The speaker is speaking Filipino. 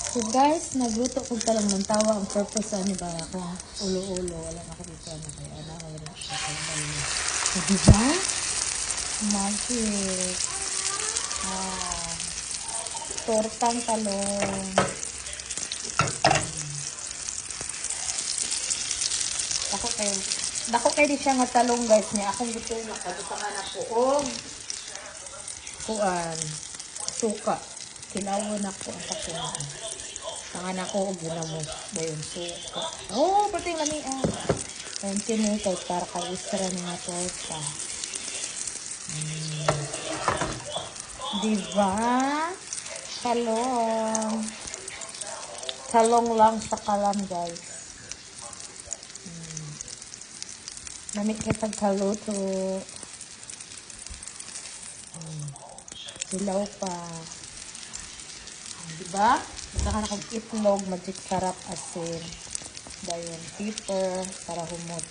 So guys, nagluto ko talang ng tawa. Ang purpose ano ba ako? Ulo-ulo. Wala na dito na kaya. Wala siya kaya. So diba? Magic. Ah, tortang talong. Dako kayo di siya nga talong guys niya. Akong gusto na patutangan ako. Kuan. Suka. Kilawon ako ang takuan. Tangan ako og ginamos ba yung suka. Oh, pati yung lamian. Thank you ni kay para kay isra ni nga torta. Diba? Talong. Talong lang sa kalam guys. Namit kay pagkaluto. Silaw pa. Diba? Saka akong itlog, magic sarap asin. Dayon, pepper, para humot.